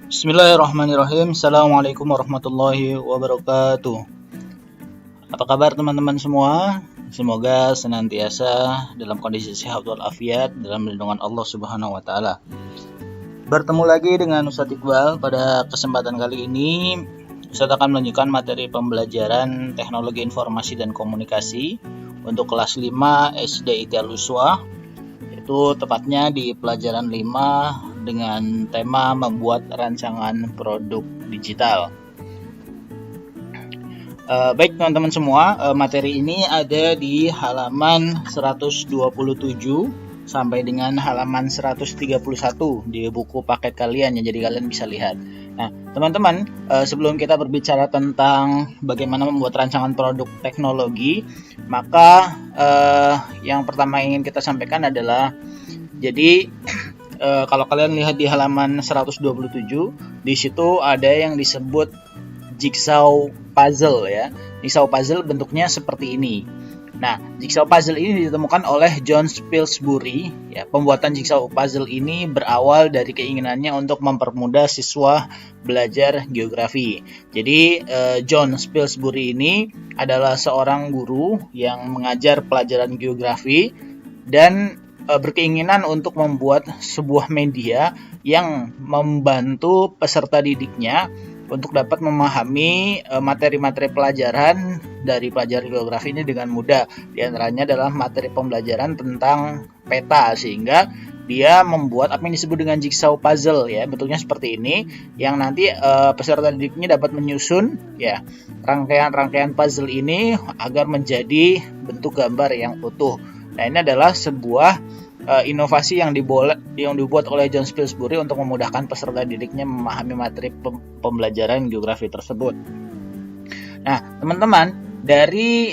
Bismillahirrahmanirrahim. Assalamualaikum warahmatullahi wabarakatuh. Apa kabar teman-teman semua? Semoga senantiasa dalam kondisi sehat walafiat dalam lindungan Allah Subhanahu wa taala. Bertemu lagi dengan Ustadz Iqbal. Pada kesempatan kali ini Ustadz akan melanjutkan materi pembelajaran Teknologi Informasi dan Komunikasi untuk kelas 5 SD ITIA Luswa, itu tepatnya di pelajaran 5 dengan tema membuat rancangan produk digital. Baik teman-teman semua, materi ini ada di halaman 127 sampai dengan halaman 131 di buku paket kalian ya, jadi kalian bisa lihat. Nah teman-teman, sebelum kita berbicara tentang bagaimana membuat rancangan produk teknologi, maka yang pertama ingin kita sampaikan adalah, jadi kalau kalian lihat di halaman 127, di situ ada yang disebut jigsaw puzzle ya. Jigsaw puzzle bentuknya seperti ini. Nah, jigsaw puzzle ini ditemukan oleh John Pillsbury ya. Pembuatan jigsaw puzzle ini berawal dari keinginannya untuk mempermudah siswa belajar geografi. Jadi John Pillsbury ini adalah seorang guru yang mengajar pelajaran geografi dan berkeinginan untuk membuat sebuah media yang membantu peserta didiknya untuk dapat memahami materi-materi pelajaran dari pelajaran geografi ini dengan mudah. Di antaranya adalah materi pembelajaran tentang peta, sehingga dia membuat apa yang disebut dengan jigsaw puzzle ya, bentuknya seperti ini, yang nanti peserta didiknya dapat menyusun ya rangkaian-rangkaian puzzle ini agar menjadi bentuk gambar yang utuh. Nah, ini adalah sebuah inovasi yang dibuat oleh John Pillsbury untuk memudahkan peserta didiknya memahami materi pembelajaran geografi tersebut. Nah, teman-teman, dari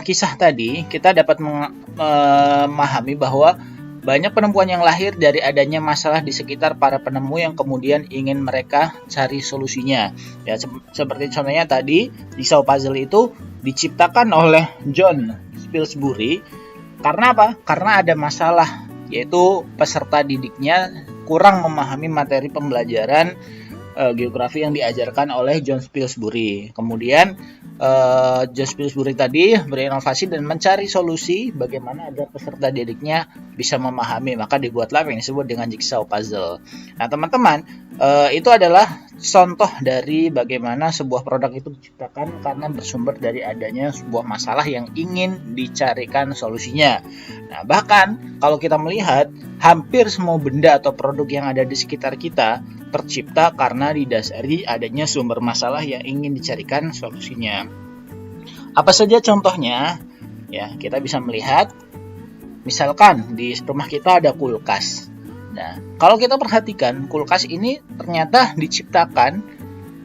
kisah tadi kita dapat memahami bahwa banyak penemuan yang lahir dari adanya masalah di sekitar para penemu yang kemudian ingin mereka cari solusinya. Ya, seperti contohnya tadi, jigsaw puzzle itu diciptakan oleh John Pillsbury. Karena apa? Karena ada masalah, yaitu peserta didiknya kurang memahami materi pembelajaran geografi yang diajarkan oleh John Pillsbury. Kemudian John Pillsbury tadi berinovasi dan mencari solusi bagaimana agar peserta didiknya bisa memahami, maka dibuatlah yang disebut dengan jigsaw puzzle. Nah teman-teman, itu adalah contoh dari bagaimana sebuah produk itu diciptakan karena bersumber dari adanya sebuah masalah yang ingin dicarikan solusinya. Nah bahkan kalau kita melihat, hampir semua benda atau produk yang ada di sekitar kita tercipta karena didasari adanya sumber masalah yang ingin dicarikan solusinya. Apa saja contohnya? Ya, kita bisa melihat, misalkan di rumah kita ada kulkas. Nah, kalau kita perhatikan, kulkas ini ternyata diciptakan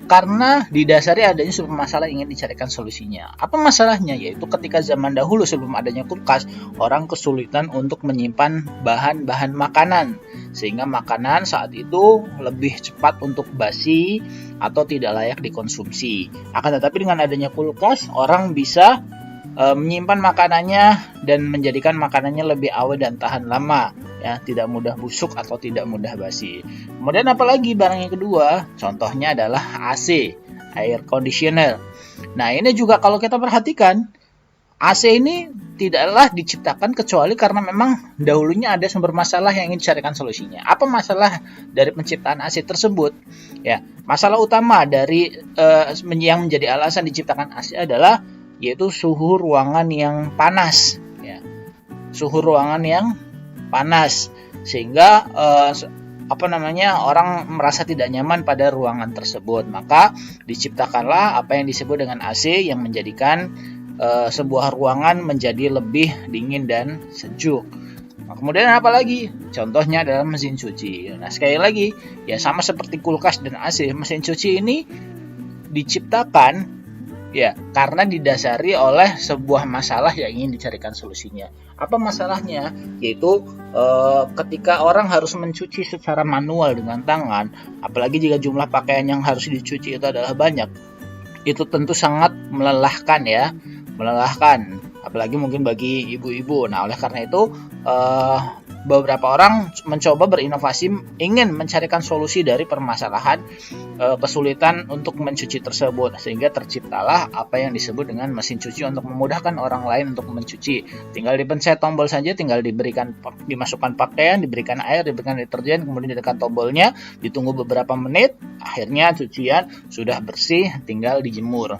karena didasari adanya sebuah masalah ingin dicarikan solusinya. Apa masalahnya? Yaitu ketika zaman dahulu sebelum adanya kulkas, orang kesulitan untuk menyimpan bahan-bahan makanan, sehingga makanan saat itu lebih cepat untuk basi atau tidak layak dikonsumsi. Akan tetapi dengan adanya kulkas, orang bisa menyimpan makanannya dan menjadikan makanannya lebih awet dan tahan lama ya, tidak mudah busuk atau tidak mudah basi. Kemudian apalagi barang yang kedua, contohnya adalah AC, air conditioner. Nah ini juga kalau kita perhatikan, AC ini tidaklah diciptakan kecuali karena memang dahulunya ada sumber masalah yang ingin dicarikan solusinya. Apa masalah dari penciptaan AC tersebut? Ya, masalah utama dari yang menjadi alasan diciptakan AC adalah yaitu suhu ruangan yang panas ya. Suhu ruangan yang panas sehingga orang merasa tidak nyaman pada ruangan tersebut. Maka diciptakanlah apa yang disebut dengan AC yang menjadikan sebuah ruangan menjadi lebih dingin dan sejuk. Nah, kemudian apa lagi? Contohnya adalah mesin cuci. Nah, sekali lagi ya sama seperti kulkas dan AC, mesin cuci ini diciptakan ya karena didasari oleh sebuah masalah yang ingin dicarikan solusinya. Apa masalahnya? Yaitu ketika orang harus mencuci secara manual dengan tangan, apalagi jika jumlah pakaian yang harus dicuci itu adalah banyak, itu tentu sangat melelahkan ya, melelahkan apalagi mungkin bagi ibu-ibu. Nah oleh karena itu beberapa orang mencoba berinovasi ingin mencarikan solusi dari permasalahan kesulitan untuk mencuci tersebut, sehingga terciptalah apa yang disebut dengan mesin cuci untuk memudahkan orang lain untuk mencuci. Tinggal dipencet tombol saja, tinggal dimasukkan pakaian, diberikan air, diberikan deterjen, kemudian ditekan tombolnya, ditunggu beberapa menit, akhirnya cucian sudah bersih, tinggal dijemur.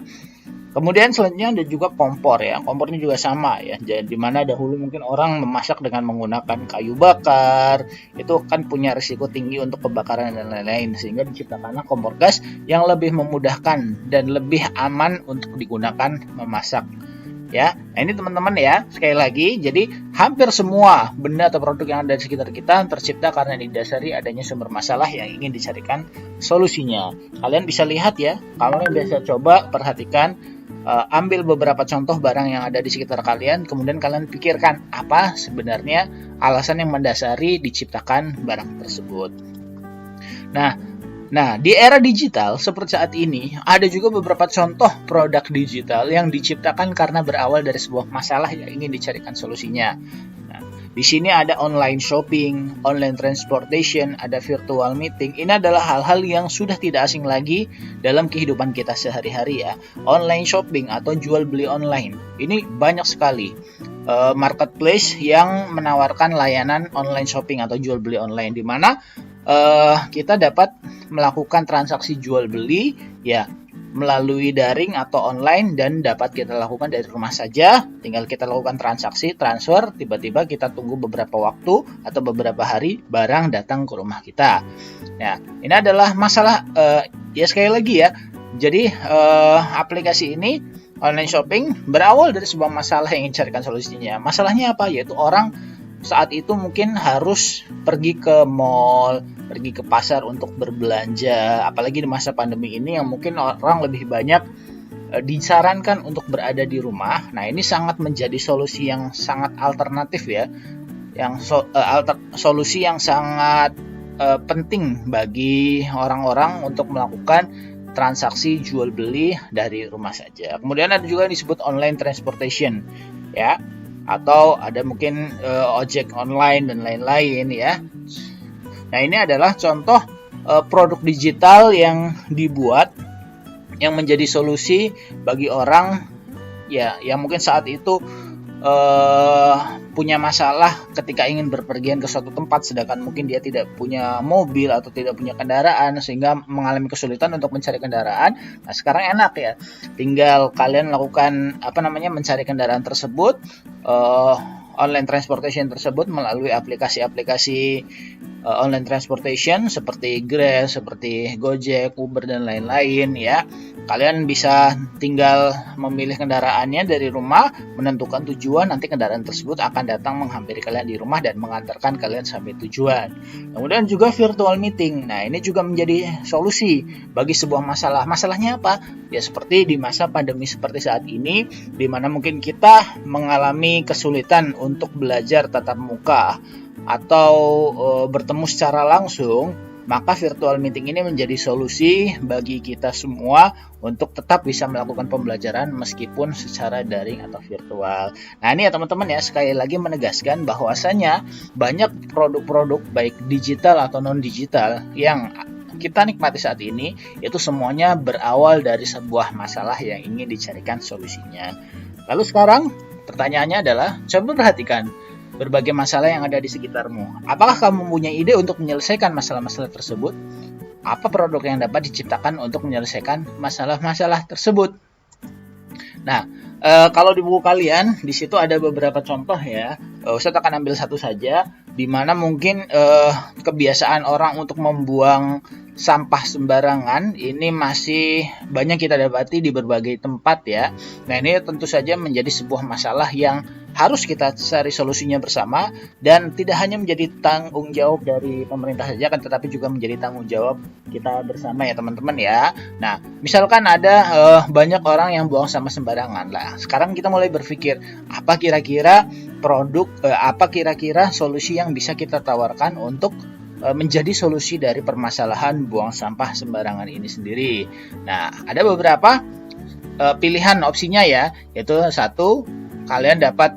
Kemudian selanjutnya ada juga kompor ya. Kompor ini juga sama ya. Jadi di mana dahulu mungkin orang memasak dengan menggunakan kayu bakar, itu kan punya risiko tinggi untuk kebakaran dan lain-lain, sehingga diciptakanlah kompor gas yang lebih memudahkan dan lebih aman untuk digunakan memasak. Ya, nah ini teman-teman ya, sekali lagi, jadi hampir semua benda atau produk yang ada di sekitar kita tercipta karena didasari adanya sumber masalah yang ingin dicarikan solusinya. Kalian bisa lihat ya, kalau kalian biasa coba perhatikan, ambil beberapa contoh barang yang ada di sekitar kalian, kemudian kalian pikirkan apa sebenarnya alasan yang mendasari diciptakan barang tersebut. Nah, di era digital seperti saat ini, ada juga beberapa contoh produk digital yang diciptakan karena berawal dari sebuah masalah yang ingin dicarikan solusinya. Nah, di sini ada online shopping, online transportation, ada virtual meeting. Ini adalah hal-hal yang sudah tidak asing lagi dalam kehidupan kita sehari-hari ya. Online shopping atau jual beli online, ini banyak sekali marketplace yang menawarkan layanan online shopping atau jual beli online, di mana kita dapat melakukan transaksi jual beli ya melalui daring atau online, dan dapat kita lakukan dari rumah saja. Tinggal kita lakukan transaksi transfer, tiba-tiba kita tunggu beberapa waktu atau beberapa hari barang datang ke rumah kita. Ya, ini adalah masalah ya sekali lagi ya. Jadi aplikasi ini online shopping berawal dari sebuah masalah yang ingin dicarikan solusinya. Masalahnya apa? Yaitu orang saat itu mungkin harus pergi ke mall, pergi ke pasar untuk berbelanja, apalagi di masa pandemi ini yang mungkin orang lebih banyak disarankan untuk berada di rumah. Nah, ini sangat menjadi solusi yang sangat alternatif ya, yang solusi yang sangat penting bagi orang-orang untuk melakukan transaksi jual beli dari rumah saja. Kemudian ada juga yang disebut online transportation ya, atau ada mungkin ojek online dan lain-lain ya. Nah, ini adalah contoh produk digital yang dibuat yang menjadi solusi bagi orang ya yang mungkin saat itu punya masalah ketika ingin berpergian ke suatu tempat, sedangkan mungkin dia tidak punya mobil atau tidak punya kendaraan, sehingga mengalami kesulitan untuk mencari kendaraan. Nah, sekarang enak ya, tinggal kalian lakukan mencari kendaraan tersebut, online transportation tersebut melalui aplikasi-aplikasi online transportation seperti Grab, seperti Gojek, Uber dan lain-lain ya. Kalian bisa tinggal memilih kendaraannya dari rumah, menentukan tujuan, nanti kendaraan tersebut akan datang menghampiri kalian di rumah dan mengantarkan kalian sampai tujuan. Kemudian juga virtual meeting. Nah, ini juga menjadi solusi bagi sebuah masalah. Masalahnya apa? Ya seperti di masa pandemi seperti saat ini, di mana mungkin kita mengalami kesulitan untuk belajar tatap muka atau bertemu secara langsung, maka virtual meeting ini menjadi solusi bagi kita semua untuk tetap bisa melakukan pembelajaran meskipun secara daring atau virtual. Nah, ini ya teman-teman ya, sekali lagi menegaskan bahwasanya banyak produk-produk baik digital atau non-digital yang kita nikmati saat ini, itu semuanya berawal dari sebuah masalah yang ingin dicarikan solusinya. Lalu sekarang pertanyaannya adalah, coba perhatikan berbagai masalah yang ada di sekitarmu. Apakah kamu mempunyai ide untuk menyelesaikan masalah-masalah tersebut? Apa produk yang dapat diciptakan untuk menyelesaikan masalah-masalah tersebut? Nah, kalau di buku kalian, di situ ada beberapa contoh ya. Ustadz akan ambil satu saja, di mana mungkin kebiasaan orang untuk membuang sampah sembarangan ini masih banyak kita dapati di berbagai tempat ya. Nah, ini tentu saja menjadi sebuah masalah yang harus kita cari solusinya bersama, dan tidak hanya menjadi tanggung jawab dari pemerintah saja kan, tetapi juga menjadi tanggung jawab kita bersama ya teman-teman ya. Nah, misalkan ada banyak orang yang buang sampah sembarangan lah. Sekarang kita mulai berpikir, apa kira-kira solusi yang bisa kita tawarkan untuk menjadi solusi dari permasalahan buang sampah sembarangan ini sendiri. Nah, ada beberapa pilihan opsinya ya, yaitu satu, kalian dapat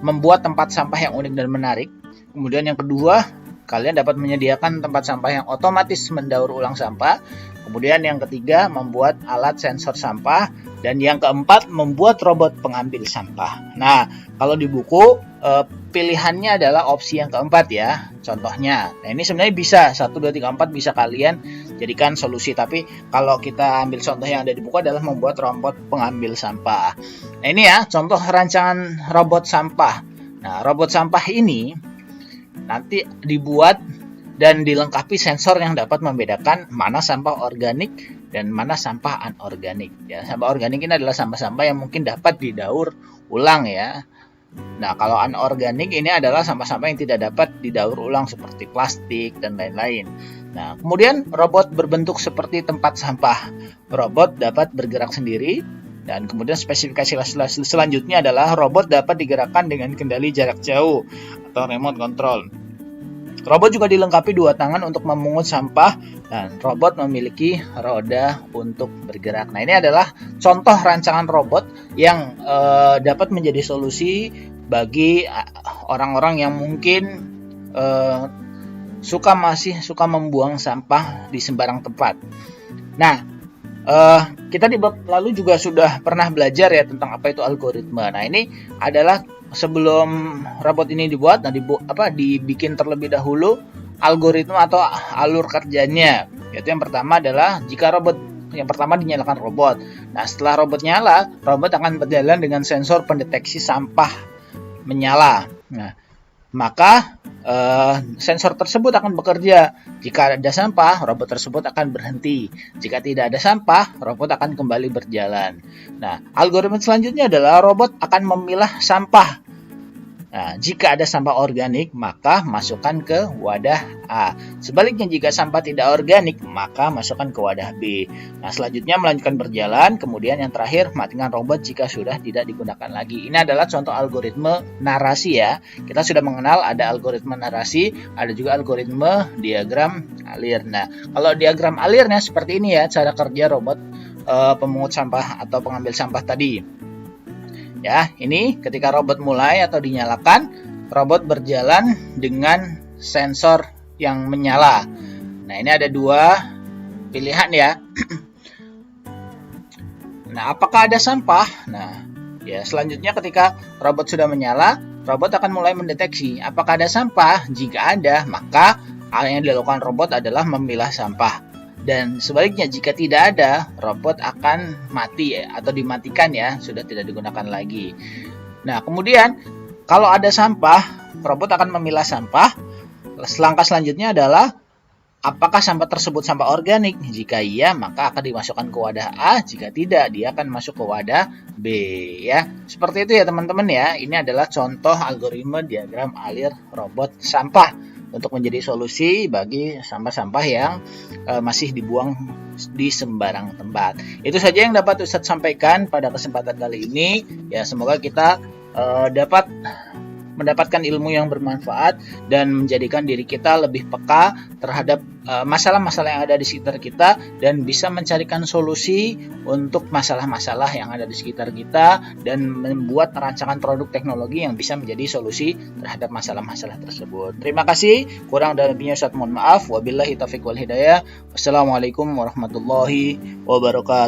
membuat tempat sampah yang unik dan menarik. Kemudian yang kedua, kalian dapat menyediakan tempat sampah yang otomatis mendaur ulang sampah. Kemudian yang ketiga, membuat alat sensor sampah. Dan yang keempat, membuat robot pengambil sampah. Nah, kalau di buku pilihannya adalah opsi yang keempat ya. Contohnya, nah ini sebenarnya bisa 1, 2, 3, 4 bisa kalian jadikan solusi. Tapi kalau kita ambil contoh yang ada di buku adalah membuat robot pengambil sampah. Nah ini ya contoh rancangan robot sampah. Nah robot sampah ini nanti dibuat dan dilengkapi sensor yang dapat membedakan mana sampah organik dan mana sampah anorganik. Ya, sampah organik ini adalah sampah-sampah yang mungkin dapat didaur ulang ya. Nah, kalau anorganik ini adalah sampah-sampah yang tidak dapat didaur ulang seperti plastik dan lain-lain. Nah, kemudian robot berbentuk seperti tempat sampah. Robot dapat bergerak sendiri dan kemudian spesifikasi selanjutnya adalah robot dapat digerakkan dengan kendali jarak jauh atau remote control. Robot juga dilengkapi 2 tangan untuk memungut sampah dan robot memiliki roda untuk bergerak. Nah, ini adalah contoh rancangan robot yang dapat menjadi solusi bagi orang-orang yang mungkin masih suka membuang sampah di sembarang tempat. Nah, kita di bab lalu juga sudah pernah belajar ya tentang apa itu algoritma. Nah, ini adalah sebelum robot ini dibuat, dibikin terlebih dahulu algoritma atau alur kerjanya. Yaitu yang pertama adalah jika yang pertama dinyalakan robot. Nah, setelah robot nyala, robot akan berjalan dengan sensor pendeteksi sampah menyala. Nah, maka sensor tersebut akan bekerja. Jika ada sampah, robot tersebut akan berhenti. Jika tidak ada sampah, robot akan kembali berjalan. Nah, algoritma selanjutnya adalah robot akan memilah sampah. Nah, jika ada sampah organik, maka masukkan ke wadah A. Sebaliknya, jika sampah tidak organik, maka masukkan ke wadah B. Nah, selanjutnya melanjutkan berjalan, kemudian yang terakhir, matikan robot jika sudah tidak digunakan lagi. Ini adalah contoh algoritma narasi ya. Kita sudah mengenal ada algoritma narasi, ada juga algoritma diagram alir. Nah, kalau diagram alirnya seperti ini ya, cara kerja robot pemungut sampah atau pengambil sampah tadi. Ya, ini ketika robot mulai atau dinyalakan, robot berjalan dengan sensor yang menyala. Nah, ini ada 2 pilihan ya. Nah, apakah ada sampah? Nah, ya selanjutnya ketika robot sudah menyala, robot akan mulai mendeteksi apakah ada sampah. Jika ada, maka hal yang dilakukan robot adalah memilah sampah. Dan sebaliknya jika tidak ada, robot akan mati atau dimatikan ya, sudah tidak digunakan lagi. Nah, kemudian kalau ada sampah, robot akan memilah sampah. Langkah selanjutnya adalah apakah sampah tersebut sampah organik? Jika iya, maka akan dimasukkan ke wadah A. Jika tidak, dia akan masuk ke wadah B ya. Seperti itu ya teman-teman ya. Ini adalah contoh algoritma diagram alir robot sampah untuk menjadi solusi bagi sampah-sampah yang masih dibuang di sembarang tempat. Itu saja yang dapat Ustadz sampaikan pada kesempatan kali ini. Ya, semoga kita dapat mendapatkan ilmu yang bermanfaat dan menjadikan diri kita lebih peka terhadap masalah-masalah yang ada di sekitar kita dan bisa mencarikan solusi untuk masalah-masalah yang ada di sekitar kita dan membuat rancangan produk teknologi yang bisa menjadi solusi terhadap masalah-masalah tersebut. Terima kasih. Kurang dan lebihnya Ustaz mohon maaf. Wabillahi taufiq wal hidayah. Wassalamualaikum warahmatullahi wabarakatuh.